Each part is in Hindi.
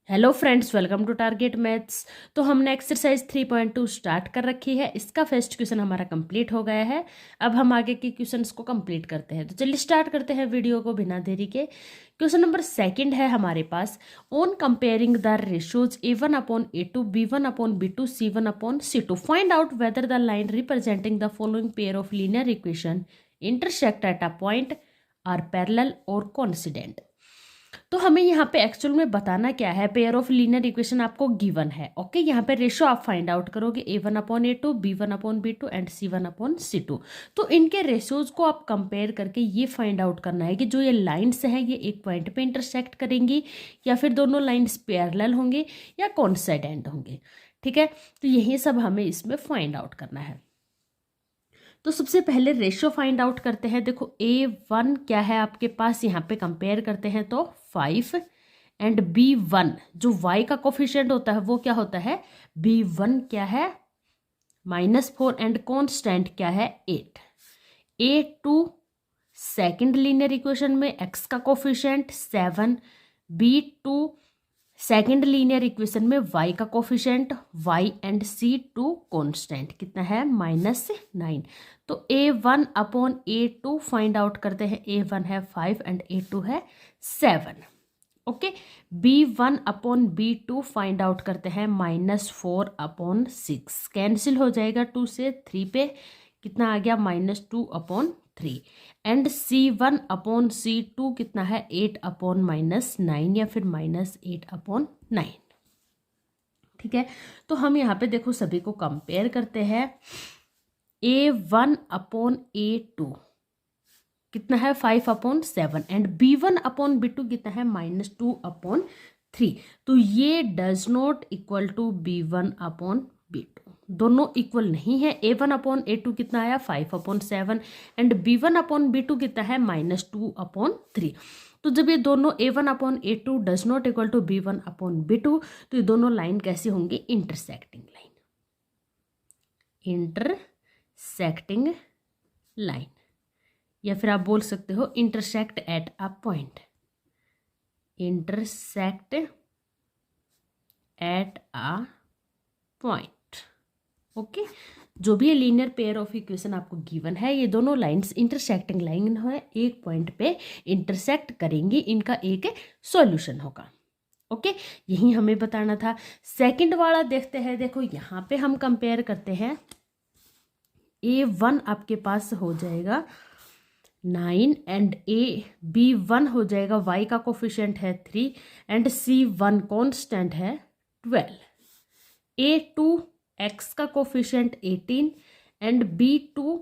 Hello friends, welcome to Target Maths. तो हमने एक्सरसाइज 3.2 स्टार्ट कर रखी है। इसका फर्स्ट क्वेश्चन हमारा कंप्लीट हो गया है। अब हम आगे के क्वेश्चंस को कंप्लीट करते हैं। तो चलिए स्टार्ट करते हैं वीडियो को बिना देरी के। क्वेश्चन नंबर सेकंड है हमारे पास, on comparing the ratios A1/A2, B1/B2, C1/C2 find out whether the line representing the following pair of linear equation intersect at a point are parallel और कोइंसिडेंट। तो हमें यहाँ पे एक्चुअल में बताना क्या है, पेयर ऑफ लीनियर इक्वेशन आपको गिवन है। ओके, यहाँ पे रेशियो आप फाइंड आउट करोगे A1/A2, B1/B2 एंड C1/C2। तो इनके रेशियोज को आप कंपेयर करके ये फाइंड आउट करना है कि जो ये लाइन्स हैं ये एक पॉइंट पे इंटरसेक्ट करेंगी या फिर दोनों लाइन्स पैरेलल होंगे या कोइंसिडेंट होंगे। ठीक है, तो यही सब हमें इसमें फाइंड आउट करना है। तो सबसे पहले रेशियो फाइंड आउट करते हैं। देखो A1 क्या है आपके पास, यहाँ पे कंपेयर करते हैं तो 5 एंड B1 जो y का कोफिशिएंट होता है वो क्या होता है, B1 क्या है -4 एंड कांस्टेंट क्या है 8। A2 सेकंड लीनियर इक्वेशन में x का coefficient 7, B2 second linear equation में y का coefficient y and C2 constant कितना है -9। तो A1/A2 फाइंड आउट करते हैं। A1 है 5 एंड A2 है 7। ओके, B1/B2 फाइंड आउट करते हैं -4/6। कैंसिल हो जाएगा 2 से 3 पे, कितना आ गया -2/3। एंड C1/C2 कितना है 8/-9 या फिर -8/9। ठीक है, तो हम यहाँ पे देखो सभी को कंपेयर करते हैं। A1/A2 कितना है 5/7 एंड B1/B2 कितना है -2/3। तो ये does not equal to B1/B2, दोनों इक्वल नहीं है। A1/A2 कितना आया 5/7 एंड B1/B2 कितना है -2/3। तो जब ये दोनों A1/A2 does not equal to B1/B2 तो ये दोनों लाइन कैसी होंगी, इंटरसेक्टिंग लाइन, इंटरसेक्टिंग लाइन, या फिर आप बोल सकते हो intersect at a point, intersect at a point. Okay, जो भी ये लीनियर पेयर ऑफ इक्वेशन आपको गिवन है ये दोनों लाइंस इंटरसेक्टिंग लाइन है, एक पॉइंट पे इंटरसेक्ट करेंगी, इनका एक सॉल्यूशन होगा। ओके, यही हमें बताना था। सेकंड वाला देखते हैं। देखो यहाँ पे हम कंपेयर करते हैं। A1 आपके पास हो जाएगा 9 एंड B1 हो जाएगा, y का कोफिशिएंट है 3 एंड C1 कांस्टेंट है 12। A2 x का कोफिशिएंट 18 एंड B2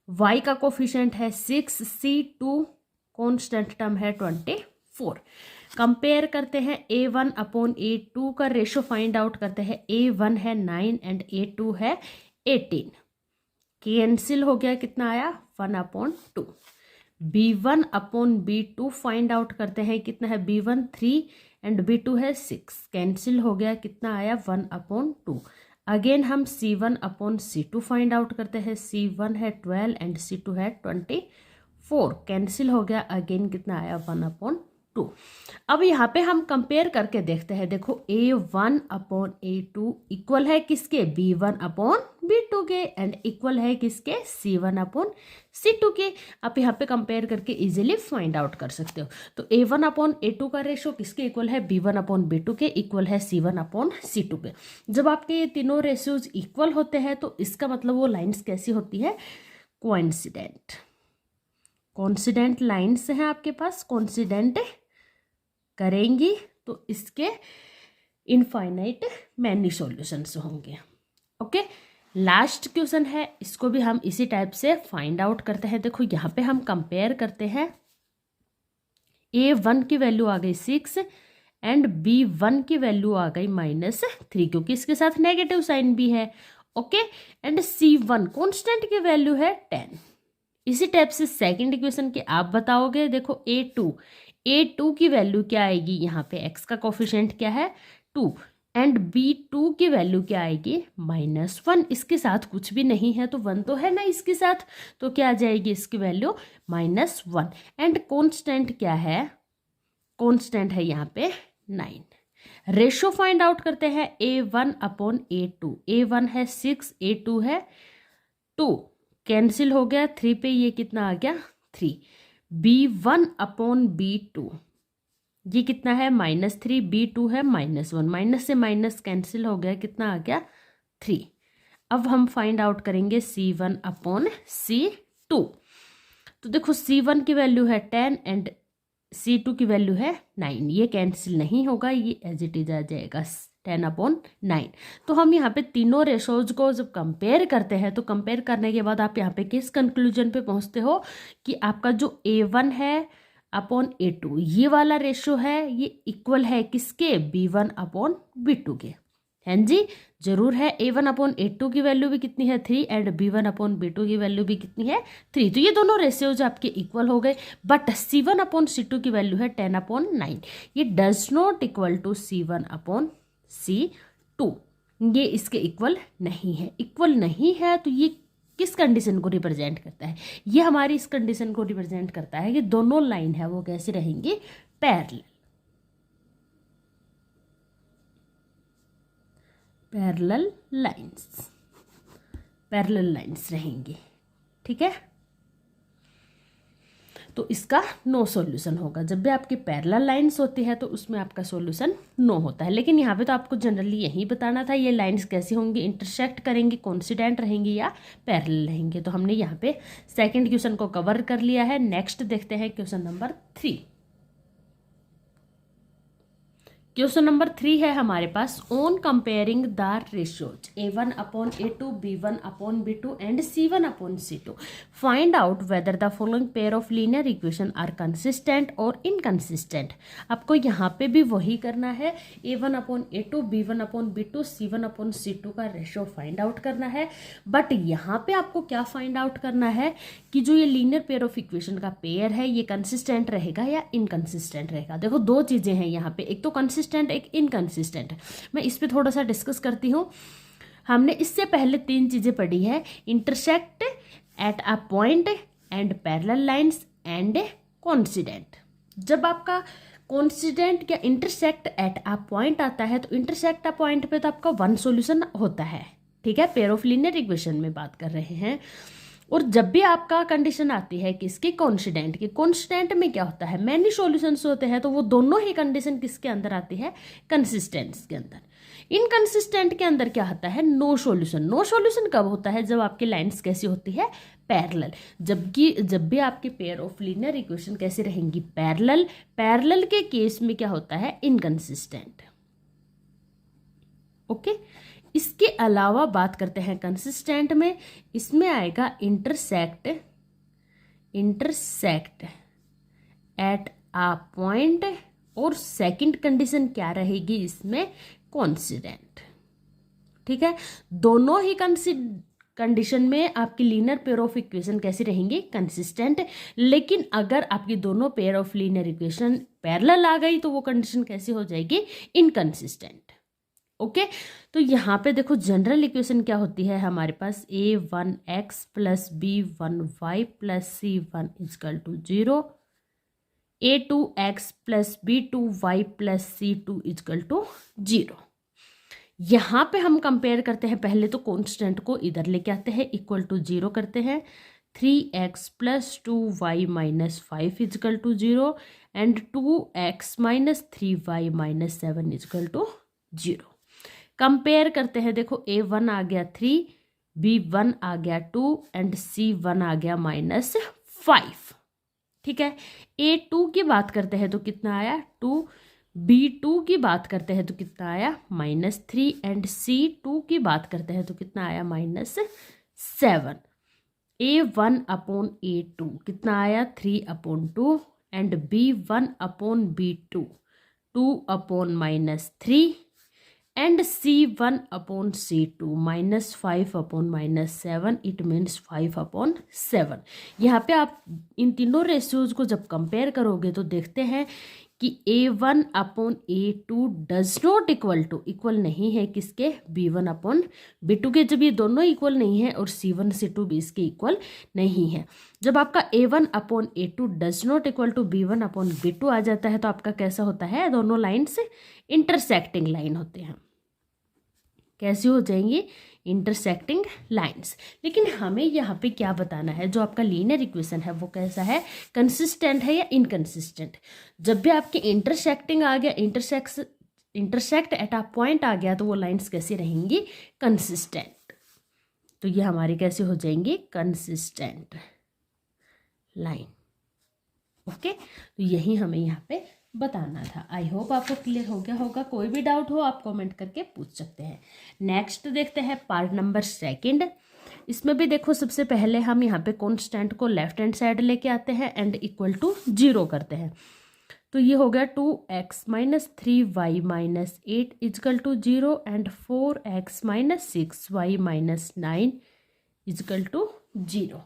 y का कोफिशिएंट है 6, C2 कांस्टेंट टर्म है 24। कंपेयर करते हैं A1/A2 का रेशियो फाइंड आउट करते हैं। A1 है 9 एंड A2 है 18। कैंसिल हो गया, कितना आया 1/2। B1/B2 फाइंड आउट करते हैं, कितना है B1 3 एंड B2 है 6। कैंसिल हो गया, कितना आया 1/2। अगेन हम C1/C2 फाइंड आउट करते हैं। C1 है 12 एंड C2 है 24। कैंसिल हो गया, अगेन कितना आया 1/2। अब यहाँ पे हम कंपेयर करके देखते हैं। देखो A1/A2 इक्वल है किसके, B1/B2 के एंड इक्वल है किसके, C1/C2 के। आप यहाँ पे कंपेयर करके इजीली फाइंड आउट कर सकते हो। तो A1/A2 का रेशियो किसके इक्वल है, B1/B2 के इक्वल है C1/C2 के। जब आपके ये तीनों रेशियोज इक्वल होते हैं तो इसका मतलब वो लाइन्स कैसी होती है, कोइंसिडेंट। कोइंसिडेंट लाइन्स हैं आपके पास, कोइंसिडेंट करेंगी तो इसके इनफाइनाइट मैनी सॉल्यूशंस होंगे। ओके, लास्ट क्वेश्चन है, इसको भी हम इसी टाइप से फाइंड आउट करते हैं। देखो यहाँ पे हम कंपेयर करते हैं। A1 की वैल्यू आ गई 6 एंड B1 की वैल्यू आ गई -3 क्योंकि इसके साथ नेगेटिव साइन भी है। ओके, एंड C1 कांस्टेंट की वैल्यू है 10। इसी टाइप से सेकंड इक्वेशन के आप बताओगे। देखो A2 की वैल्यू क्या आएगी, यहाँ पे x का कोफिशिएंट क्या है 2 एंड B2 की वैल्यू क्या आएगी -1। इसके साथ कुछ भी नहीं है तो 1 तो है ना इसके साथ, तो क्या आ जाएगी इसकी वैल्यू -1। एंड कांस्टेंट क्या है, कांस्टेंट है यहाँ पे 9। रेशो फाइंड आउट करते हैं A1/A2। A1 है 6, A2 है 2, कैंसिल हो गया 3 पे, ये कितना आ गया 3। B1/B2 ये कितना है -3, B2 है -1, माइनस से माइनस कैंसिल हो गया, कितना आ गया 3। अब हम फाइंड आउट करेंगे C1/C2। तो देखो C1 की वैल्यू है 10 एंड C2 की वैल्यू है 9, ये कैंसिल नहीं होगा, ये एज इट इज आ जाएगा 10/9। तो हम यहाँ पे तीनों रेशोज को जब कंपेयर करते हैं तो कंपेयर करने के बाद आप यहाँ पे किस कंक्लूजन पे पहुँचते हो कि आपका जो A1 है अपॉन A2 ये वाला रेशो है, ये इक्वल है किसके, B1/B2 के। हैं जी, जरूर है। A1/A2 की वैल्यू भी कितनी है 3 एंड B1/B2 की वैल्यू भी कितनी है 3। तो ये दोनों रेशियोज आपके इक्वल हो गए। बट C1/C2 की वैल्यू है 10/9, ये does not equal to C1/C2, ये इसके इक्वल नहीं है। इक्वल नहीं है तो ये किस कंडीशन को रिप्रेजेंट करता है, ये हमारी इस कंडीशन को रिप्रेजेंट करता है कि दोनों लाइन है वो कैसे रहेंगी, पैरेलल। पैरेलल लाइंस रहेंगी, ठीक है। तो इसका नो सॉल्यूशन होगा। जब भी आपकी पैरेलल लाइंस होती है तो उसमें आपका सॉल्यूशन नो होता है। लेकिन यहाँ पे तो आपको जनरली यही बताना था ये लाइंस कैसी होंगी, इंटरसेक्ट करेंगी, कोइंसिडेंट रहेंगी या पैरेलल रहेंगे। तो हमने यहाँ पे सेकंड क्वेश्चन को कवर कर लिया है। नेक्स्ट देखते हैं क्वेश्चन नंबर 3। क्वेश्चन नंबर 3 है हमारे पास, on comparing the ratios A1/A2, B1/B2 and C1/C2 find out whether the following pair of linear equation are consistent और इनकंसिस्टेंट। आपको यहाँ पे भी वही करना है, A1/A2, B1/B2, C1/C2 का रेशियो फाइंड आउट करना है। बट यहाँ पे आपको क्या फाइंड आउट करना है कि जो ये लीनियर पेयर ऑफ इक्वेशन का पेयर है ये कंसिस्टेंट रहेगा या इनकंसिस्टेंट रहेगा। देखो दो चीजें हैं यहाँ पे, एक तो कंसिस्टेंट एक इनकंसिस्टेंट। मैं इस पे थोड़ा सा डिस्कस करती हूँ। हमने इससे पहले 3 चीजें पढ़ी है, intersect at a point and parallel lines and coincident. जब आपका कोइंसिडेंट या इंटरसेक्ट एट अ पॉइंट आता है तो इंटरसेक्ट अ पॉइंट पे तो आपका वन सॉल्यूशन होता है, ठीक है। पेयर ऑफ लीनियर इक्वेशन में बात कर रहे हैं। और जब भी आपका कंडीशन आती है किसकी, कोइंसिडेंट की, कोइंसिडेंट में क्या होता है, मैनी सॉल्यूशंस होते हैं। तो वो दोनों ही कंडीशन किसके अंदर आती है, कंसिस्टेंस के अंदर। इनकंसिस्टेंट के अंदर क्या होता है, नो सॉल्यूशन। नो सॉल्यूशन कब होता है, जब आपकी लाइंस कैसी होती है, पैरेलल। जब भी आपके पेयर ऑफ लीनियर इक्वेशन कैसे रहेंगी, पैरेलल। पैरेलल के केस में क्या होता है, इनकंसिस्टेंट। ओके। इसके अलावा बात करते हैं कंसिस्टेंट में, इसमें आएगा इंटरसेक्ट एट आ पॉइंट, और सेकंड कंडीशन क्या रहेगी इसमें, कोइंसिडेंट, ठीक है। दोनों ही कंडीशन में आपकी लीनियर पेयर ऑफ इक्वेशन कैसी रहेंगी, कंसिस्टेंट। लेकिन अगर आपकी दोनों pair of linear equation parallel आ गई तो वो कंडीशन कैसी हो जाएगी, इनकंसिस्टेंट। ओके। तो यहाँ पे देखो जनरल इक्वेशन क्या होती है हमारे पास, A1x plus B1y plus C1 equal to 0, A2x plus B2y plus C2 equal to 0। यहाँ पे हम कंपेयर करते हैं, पहले तो कांस्टेंट को इधर लेके आते हैं, इक्वल टू 0 करते हैं। 3x plus 2y minus 5 equal to 0 and 2x minus 3y minus 7 equal to 0। Compare करते हैं, देखो A1 आ गया 3, B1 आ गया 2 एंड C1 आ गया -5, ठीक है। A2 की बात करते हैं तो कितना आया 2, B2 की बात करते हैं तो कितना आया -3 एंड C2 की बात करते हैं तो कितना आया -7। A1/A2 कितना आया 3/2 and B1/B2 2/-3 and C1/C2 -5/-7, it means 5/7। यहाँ पे आप इन तीनों रेशियोज को जब कंपेयर करोगे तो देखते हैं कि A1 upon A2 does not equal नहीं है किसके, B1 अपॉन B2 के। जब ये दोनों इक्वल नहीं है और C1 C2 भी इसके इक्वल नहीं है, जब आपका A1 upon A2 does not equal to B1 upon B2 आ जाता है तो आपका कैसा होता है, दोनों लाइन से इंटरसेक्टिंग लाइन होते हैं। कैसी हो जाएंगी, इंटरसेक्टिंग लाइंस। लेकिन हमें यहाँ पे क्या बताना है, जो आपका लीनियर इक्वेशन है वो कैसा है, कंसिस्टेंट है या इनकंसिस्टेंट। जब भी आपके इंटरसेक्टिंग आ गया, इंटरसेक्ट एट अ पॉइंट आ गया, तो वो लाइंस कैसी रहेंगी, कंसिस्टेंट। तो ये हमारी कैसे हो जाएंगी, कंसिस्टेंट लाइन। ओके, तो यही हमें यहाँ पे बताना था। आई होप आपको क्लियर हो गया होगा। कोई भी डाउट हो आप कमेंट करके पूछ सकते हैं। नेक्स्ट देखते हैं पार्ट नंबर 2। इसमें भी देखो, सबसे पहले हम यहाँ पे कॉन्स्टेंट को लेफ्ट हैंड साइड लेके आते हैं एंड इक्वल टू 0 करते हैं। तो ये हो गया 2x minus 3y minus 8 equal to 0 and 4x minus 6y minus 9 equal to 0।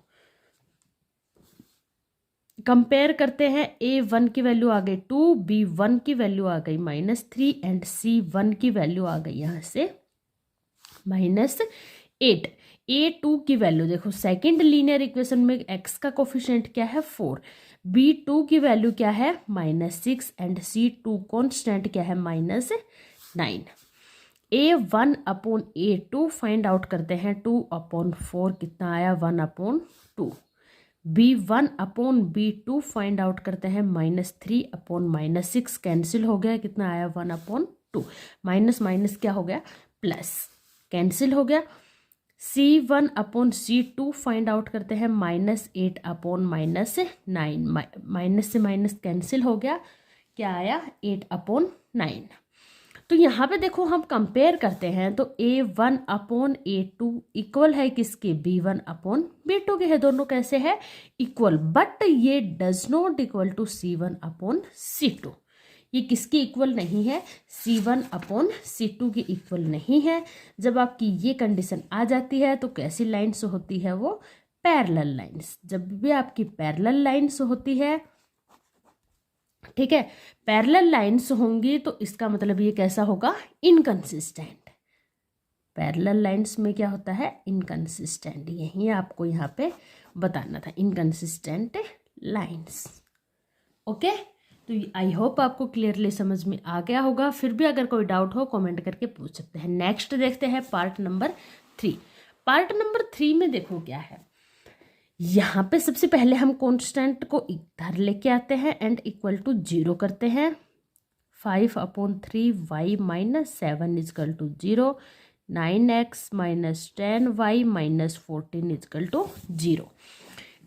Compare करते हैं, A1 की वैल्यू आ गई 2, B1 की वैल्यू आ गई -3 एंड C1 की वैल्यू आ गई यहाँ से -8। A2 की वैल्यू देखो, सेकंड लीनियर इक्वेशन में x का कोफिशिएंट क्या है 4, B2 की वैल्यू क्या है -6 एंड C2 कॉन्स्टेंट क्या है -9। A1 upon A2 find out करते हैं, 2 अपॉन 4 कितना आया 1 upon 2। B1 upon B2 find out करते हैं, -3 अपॉन -6 कैंसिल हो गया, कितना आया 1 अपॉन 2। माइनस माइनस क्या हो गया, प्लस, कैंसिल हो गया। C1 upon C2 find out करते हैं, -8 अपॉन -9, माइनस से माइनस कैंसिल हो गया, क्या आया 8 अपॉन 9। तो यहाँ पे देखो हम कंपेयर करते हैं तो A1 अपॉन A2 इक्वल है किसके, B1 अपॉन B2 के है। दोनों कैसे है, इक्वल, बट ये does not equal to C1 upon C2। ये किसकी इक्वल नहीं है, C1 अपॉन C2 की इक्वल नहीं है। जब आपकी ये कंडीशन आ जाती है तो कैसी लाइन्स होती है, वो पैरेलल लाइन्स। जब भी आपकी पैरेलल लाइन्स होती है, ठीक है, पैरेलल लाइंस होंगी तो इसका मतलब ये कैसा होगा, इनकंसिस्टेंट। पैरेलल लाइंस में क्या होता है, इनकंसिस्टेंट। यही आपको यहाँ पे बताना था, इनकंसिस्टेंट लाइंस। ओके, तो आई होप आपको क्लियरली समझ में आ गया होगा। फिर भी अगर कोई डाउट हो कमेंट करके पूछ सकते हैं। नेक्स्ट देखते हैं पार्ट नंबर 3। पार्ट नंबर 3 में देखो क्या है, यहाँ पे सबसे पहले हम कांस्टेंट को इधर लेके आते हैं एंड इक्वल टू 0 करते हैं। 5 upon 3y minus 7 equal to 0, 9x minus 10y minus 14 equal to 0।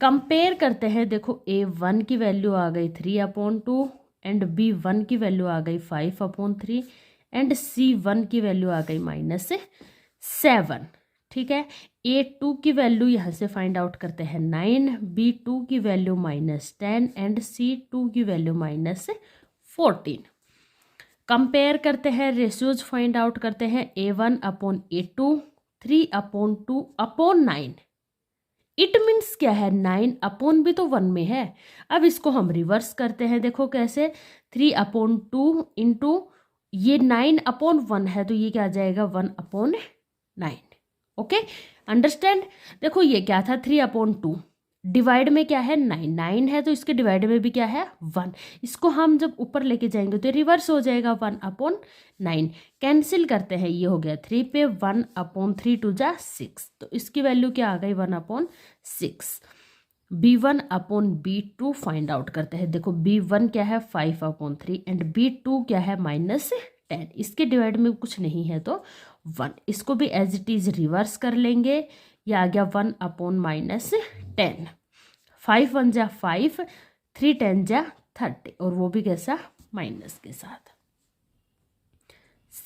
Compare करते हैं, देखो A1 की वैल्यू आ गई 3 अपॉन 2 एंड B1 की वैल्यू आ गई 5 अपॉन 3 एंड C1 की वैल्यू आ गई -7। ठीक है, A2 की वैल्यू यहाँ से फाइंड आउट करते हैं 9, B2 की वैल्यू -10 एंड C2 की वैल्यू -14। कंपेयर करते हैं, रेशियोज फाइंड आउट करते हैं, A1 upon A2 3 upon 2 upon 9। It means क्या है, 9 अपॉन भी तो 1 में है। अब इसको हम रिवर्स करते हैं, देखो कैसे, 3 अपॉन 2 इंटू ये 9 अपॉन 1 है तो ये क्या आ जाएगा 1 अपॉन 9। Okay, understand. देखो ये क्या था 3 अपॉन 2, डिवाइड में क्या है 9 है तो इसके डिवाइड में भी क्या है 1। इसको हम जब ऊपर लेके जाएंगे तो रिवर्स हो जाएगा 1 अपॉन 9। कैंसिल करते हैं, ये हो गया 3 पे 1 अपॉन 3 2 जा 6, तो इसकी वैल्यू क्या आ गई 1 upon 6। B1 upon B2 find out करते हैं, देखो B1 क्या है 5 अपॉन 3 एंड B2 क्या है -10। इसके डिवाइड में कुछ नहीं है तो 1, इसको भी एज इट इज रिवर्स कर लेंगे, ये आ गया 1 अपॉन -10। 5 1 जा 5, 3 10 जा 30 और वो भी कैसा, माइनस के साथ।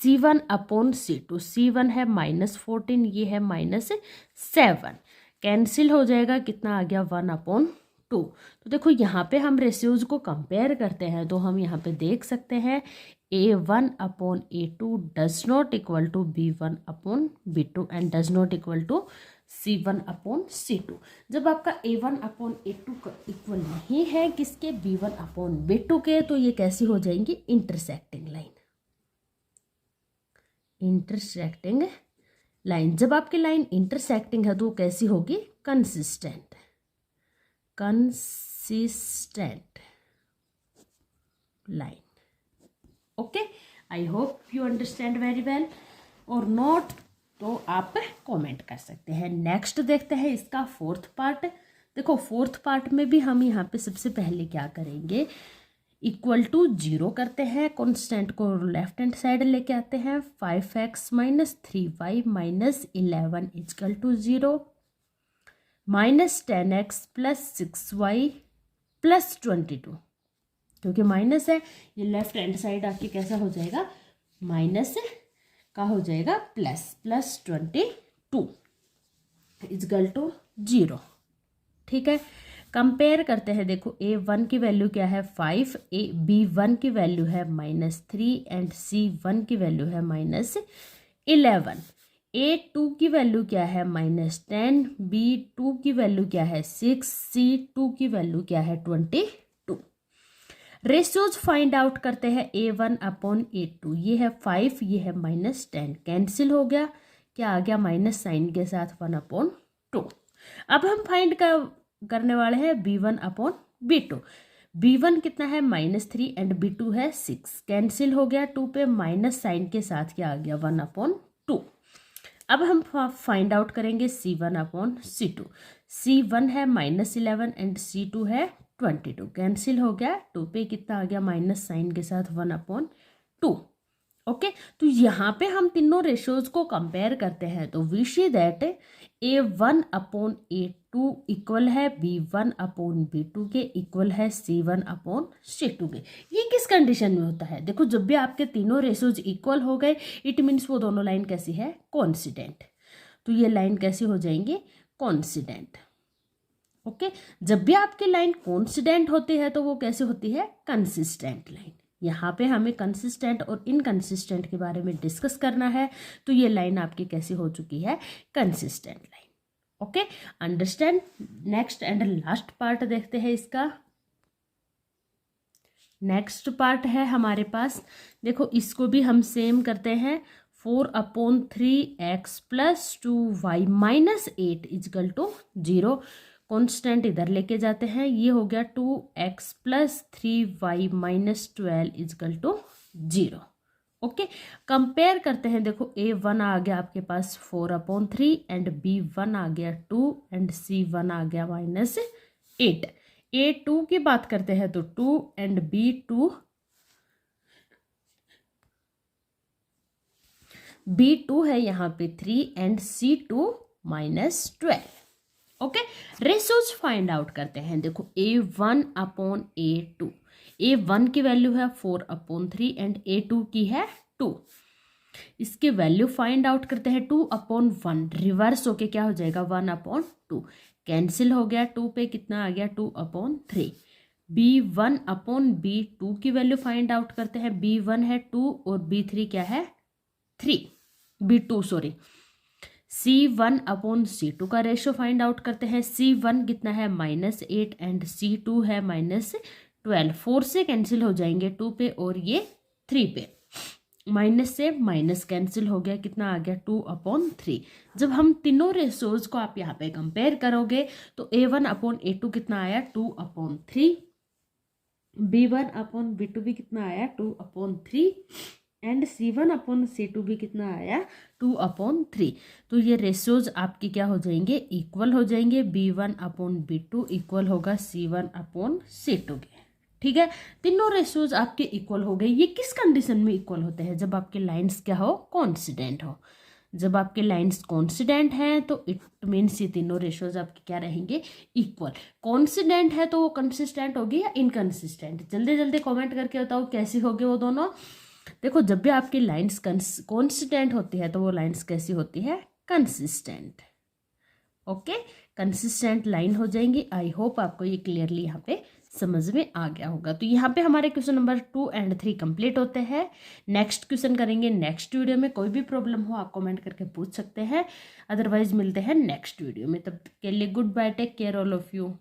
C1 अपॉन C2, C1 है -14, ये है -7, कैंसिल हो जाएगा, कितना आ गया 1 अपॉन 2। तो देखो यहाँ पे हम रेशियोज को कंपेयर करते हैं तो हम यहाँ पे देख सकते हैं A1 upon A2 does not equal to B1 upon B2 and does not equal to C1/C2। जब आपका A1/A2 इक्वल नहीं है किसके, B1/B2 के, तो ये कैसी हो जाएंगी, इंटरसेक्टिंग लाइन। इंटरसेक्टिंग लाइन, जब आपकी लाइन इंटरसेक्टिंग है तो वो कैसी होगी, consistent. Consistent line. Okay, I hope you understand very well, और नोट तो आप कमेंट कर सकते हैं। नेक्स्ट देखते हैं इसका फोर्थ पार्ट। देखो फोर्थ पार्ट में भी हम यहाँ पे सबसे पहले क्या करेंगे, इक्वल टू 0 करते हैं, कॉन्स्टेंट को लेफ्ट हैंड साइड लेके आते हैं। 5x - 3y - 11 is equal to 0, -10x + 6y + 22, क्योंकि माइनस है, ये लेफ्ट हैंड साइड आपकी कैसा हो जाएगा, माइनस का हो जाएगा प्लस, +22 इजकल टू 0। ठीक है, कंपेयर करते हैं। देखो A1 की वैल्यू क्या है 5, B1 की वैल्यू है -3 एंड C1 की वैल्यू है -11। A2 की वैल्यू क्या है -10, B2 की वैल्यू क्या है 6, C2 की वैल्यू क्या है 22। रेशियोज फाइंड आउट करते हैं A1/A2। ये है 5, ये है -10, कैंसिल हो गया, क्या आ गया, माइनस साइन के साथ 1/2। अब हम फाइंड करने वाले हैं B1/B2। B1 कितना है -3 एंड B2 है 6, कैंसिल हो गया, 2 पे माइनस साइन के साथ क्या आ गया, 1/2। अब हम फाइंड आउट करेंगे C1/C2। C1 है -11 एंड C2 है 22, कैंसिल हो गया, 2 पे कितना आ गया, माइनस साइन के साथ 1/2। ओके, तो यहाँ पे हम तीनों रेशियोज को कंपेयर करते हैं, तो we see that A1/A2 equal है B1/B2 के, इक्वल है C1/C2 के। ये किस कंडीशन में होता है, देखो जब भी आपके तीनों रेशियोज इक्वल हो गए, इट मीन्स वो दोनों लाइन कैसी है, कोइंसिडेंट। तो ये लाइन कैसी हो जाएंगी, कोइंसिडेंट। ओके, जब भी आपकी लाइन कोइंसिडेंट होती है तो वो कैसे होती है, कंसिस्टेंट लाइन। यहाँ पे हमें कंसिस्टेंट और इनकंसिस्टेंट के बारे में डिस्कस करना है, तो ये लाइन आपकी कैसी हो चुकी है, consistent line. Okay, understand. Next and last part देखते हैं इसका। नेक्स्ट पार्ट है हमारे पास, देखो इसको भी हम सेम करते हैं। 4/3x + 2y - 8 equal to 0, constant इधर लेके जाते हैं, ये हो गया 2x + 3y - 12 is equal to 0। Okay, compare करते हैं। देखो A1 आ गया आपके पास 4/3 एंड B1 आ गया 2 एंड C1 आ गया -8। A2 की बात करते हैं तो 2 एंड B2 है यहाँ पे 3 and C2 -12। Okay, ratios find out करते हैं। देखो A1/A2, A1 की वैल्यू है 4/3 एंड A2 की है 2। इसके वैल्यू फाइंड आउट करते हैं 2/1, रिवर्स होके क्या हो जाएगा, 1/2, कैंसिल हो गया, 2 पे कितना आ गया, 2/3। B1/B2 की वैल्यू फाइंड आउट करते हैं, B1 है 2 और B3 क्या है 3, B2 सॉरी। C1/C2 का रेशियो फाइंड आउट करते हैं। C1 कितना है -8 एंड C2 है -12, 4 से कैंसिल हो जाएंगे 2 पे और ये 3 पे, माइनस से माइनस कैंसिल हो गया, कितना आ गया 2/3। जब हम तीनों रेशियोज को आप यहाँ पे कंपेयर करोगे तो A1/A2 कितना आया 2/3, B1/B2 भी कितना आया 2/3 एंड C1/C2 भी कितना आया 2/3। तो ये रेशियोज आपकी क्या हो जाएंगे, इक्वल हो जाएंगे। B1/B2 इक्वल होगा C1/C2 के। ठीक है, तीनों रेशियोज आपके इक्वल हो गए। ये किस कंडीशन में इक्वल होते हैं, जब आपके लाइंस क्या हो, कॉन्सिडेंट हो। जब आपके लाइंस कॉन्सिडेंट हैं तो इट मीन्स ये तीनों रेशियोज आपके क्या रहेंगे, इक्वल। कॉन्सिडेंट है तो वो कंसिस्टेंट होगी या इनकंसिस्टेंट, जल्दी जल्दी कमेंट करके बताओ कैसी होगी वो दोनों। देखो जब भी आपकी लाइंस कॉन्सिस्टेंट होती है तो वो लाइंस कैसी होती है, कंसिस्टेंट। ओके, कंसिस्टेंट लाइन हो जाएंगी। आई होप आपको ये क्लियरली यहाँ पे समझ में आ गया होगा। तो यहाँ पे हमारे क्वेश्चन नंबर 2 एंड 3 कंप्लीट होते हैं। नेक्स्ट क्वेश्चन करेंगे नेक्स्ट वीडियो में। कोई भी प्रॉब्लम हो आप कमेंट करके पूछ सकते हैं, अदरवाइज मिलते हैं नेक्स्ट वीडियो में। तब के लिए goodbye, take care all of you.